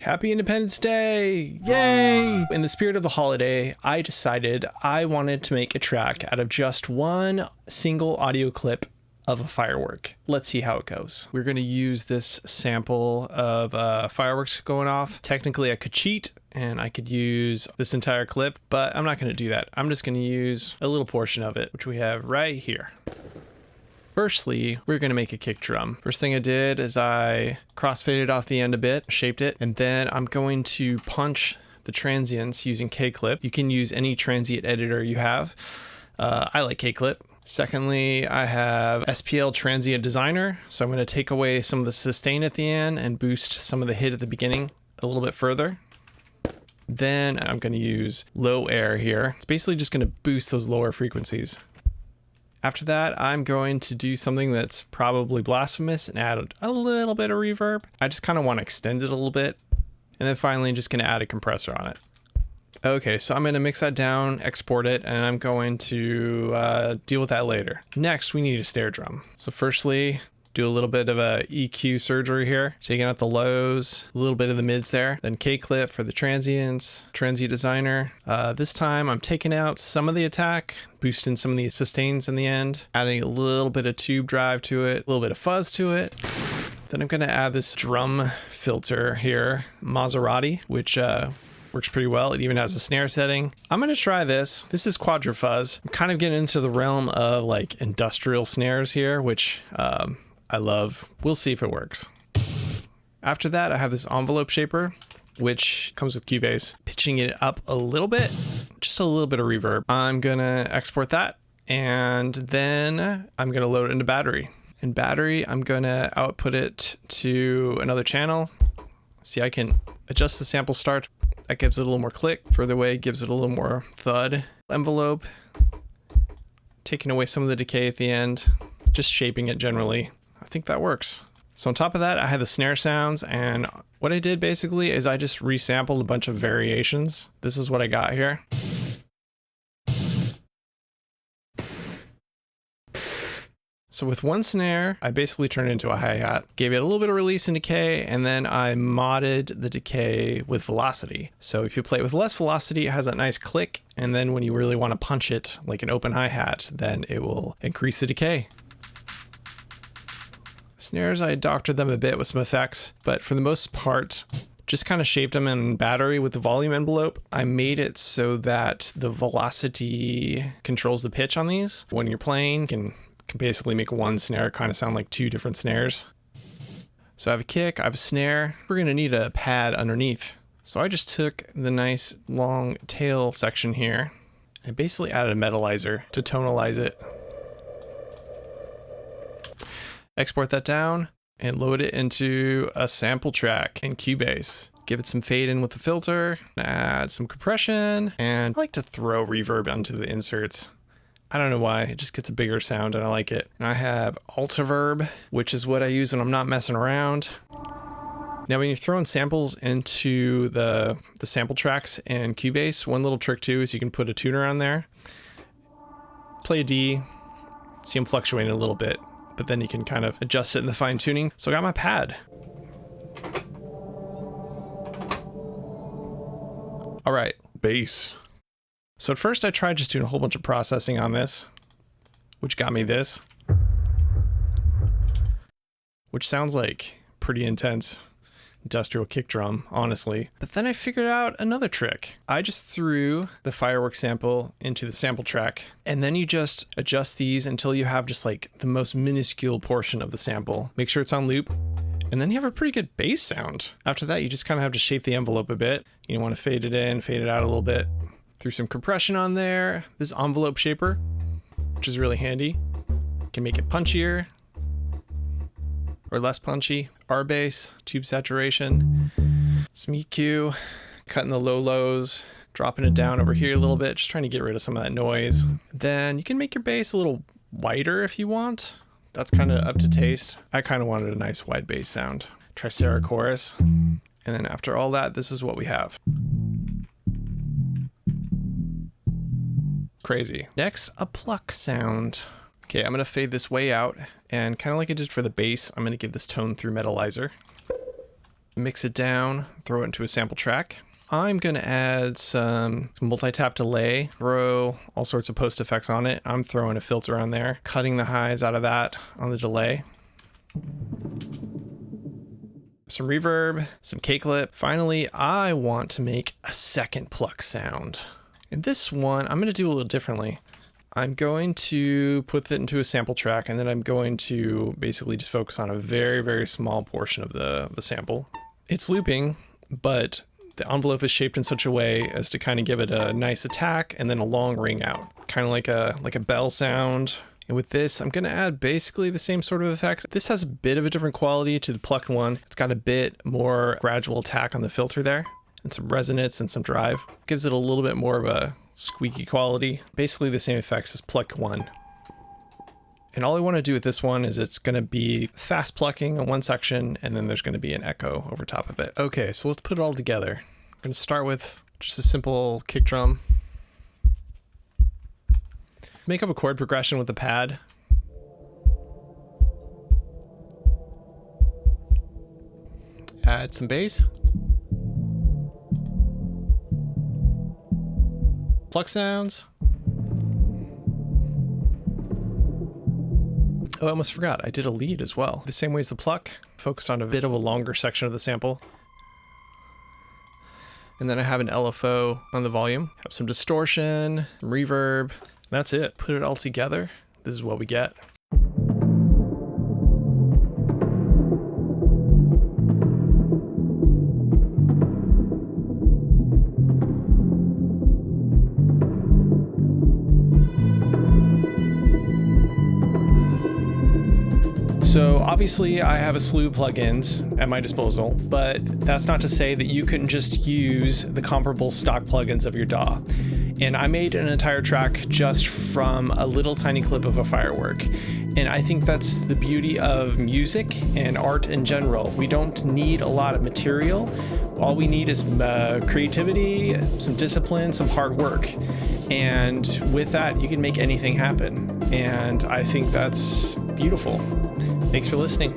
Happy Independence Day! Yay! In the spirit of the holiday, I decided I wanted to make a track out of just one single audio clip of a firework. Let's see how it goes. We're going to use this sample of fireworks going off. Technically, I could cheat and I could use this entire clip, but I'm not going to do that. I'm just going to use a little portion of it, which we have right here. Firstly, we're going to make a kick drum. First thing I did is I crossfaded off the end a bit, shaped it, and then I'm going to punch the transients using K-Clip. You can use any transient editor you have. I like K-Clip. Secondly, I have SPL Transient Designer, so I'm going to take away some of the sustain at the end and boost some of the hit at the beginning a little bit further. Then I'm going to use low air here. It's basically just going to boost those lower frequencies. After that, I'm going to do something that's probably blasphemous and add a little bit of reverb. I just kind of want to extend it a little bit. And then finally, I'm just going to add a compressor on it. Okay, so I'm going to mix that down, export it, and I'm going to deal with that later. Next, we need a snare drum. So firstly, do a little bit of a EQ surgery here, taking out the lows, a little bit of the mids there, then K-Clip for the transients, Transient Designer. This time I'm taking out some of the attack, boosting some of the sustains in the end, adding a little bit of tube drive to it, a little bit of fuzz to it. Then I'm gonna add this drum filter here, Maserati, which works pretty well. It even has a snare setting. I'm gonna try this. This is Quadra Fuzz. I'm kind of getting into the realm of like industrial snares here, which I love. We'll see if it works. After that, I have this envelope shaper, which comes with Cubase. Pitching it up a little bit, just a little bit of reverb. I'm gonna export that, and then I'm gonna load it into Battery. In Battery, I'm gonna output it to another channel. See, I can adjust the sample start. That gives it a little more click. Further away gives it a little more thud. Envelope, taking away some of the decay at the end, just shaping it generally. I think that works. So on top of that, I had the snare sounds, and what I did basically is I just resampled a bunch of variations. This is what I got here. So with one snare, I basically turned it into a hi-hat, gave it a little bit of release and decay, and then I modded the decay with velocity. So if you play it with less velocity, it has that nice click, and then when you really want to punch it like an open hi-hat, then it will increase the decay. Snares, I doctored them a bit with some effects, but for the most part, just kind of shaped them in Battery with the volume envelope. I made it so that the velocity controls the pitch on these. When you're playing, you can basically make one snare kind of sound like two different snares. So I have a kick, I have a snare. We're gonna need a pad underneath. So I just took the nice long tail section here and basically added a metalizer to tonalize it. Export that down and load it into a sample track in Cubase. Give it some fade in with the filter, add some compression, and I like to throw reverb onto the inserts. I don't know why, it just gets a bigger sound and I like it. And I have Altiverb, which is what I use when I'm not messing around. Now when you're throwing samples into the sample tracks in Cubase, one little trick too is you can put a tuner on there, play a D, see them fluctuating a little bit, but then you can kind of adjust it in the fine tuning. So I got my pad. All right, bass. So at first I tried just doing a whole bunch of processing on this, which got me this, which sounds like pretty intense industrial kick drum, honestly. But then I figured out another trick. I just threw the Firework sample into the sample track, and then you just adjust these until you have just like the most minuscule portion of the sample. Make sure it's on loop, and then you have a pretty good bass sound. After that, you just kind of have to shape the envelope a bit. You want to fade it in, fade it out a little bit. Threw some compression on there. This envelope shaper, which is really handy. Can make it punchier or less punchy. R bass, tube saturation, some EQ, cutting the low lows, dropping it down over here a little bit, just trying to get rid of some of that noise. Then you can make your bass a little wider if you want. That's kind of up to taste. I kind of wanted a nice wide bass sound. Tricera chorus. And then after all that, this is what we have. Crazy. Next, a pluck sound. Okay, I'm gonna fade this way out, and kind of like I did for the bass, I'm gonna give this tone through metalizer. mix it down, throw it into a sample track. I'm going to add some multi-tap delay, throw all sorts of post effects on it. I'm throwing a filter on there, cutting the highs out of that on the delay. Some reverb, some K-clip. Finally, I want to make a second pluck sound. In this one, I'm going to do a little differently. I'm going to put it into a sample track, and then I'm going to basically just focus on a very, very small portion of the sample. It's looping, but the envelope is shaped in such a way as to kind of give it a nice attack and then a long ring out, kind of like a bell sound. And with this, I'm going to add basically the same sort of effects. This has a bit of a different quality to the plucked one. It's got a bit more gradual attack on the filter there, and some resonance and some drive. Gives it a little bit more of a squeaky quality. Basically the same effects as pluck one. And all I want to do with this one is it's going to be fast plucking on one section, and then there's going to be an echo over top of it. Okay, so let's put it all together. I'm going to start with just a simple kick drum. Make up a chord progression with the pad. Add some bass. Pluck sounds. Oh, I almost forgot. I did a lead as well. The same way as the pluck, focused on a bit of a longer section of the sample. And then I have an LFO on the volume. Have some distortion, some reverb. That's it. Put it all together. This is what we get. So obviously I have a slew of plugins at my disposal, but that's not to say that you couldn't just use the comparable stock plugins of your DAW. And I made an entire track just from a little tiny clip of a Firework. And I think that's the beauty of music and art in general. We don't need a lot of material. All we need is creativity, some discipline, some hard work. And with that, you can make anything happen. And I think that's beautiful. Thanks for listening.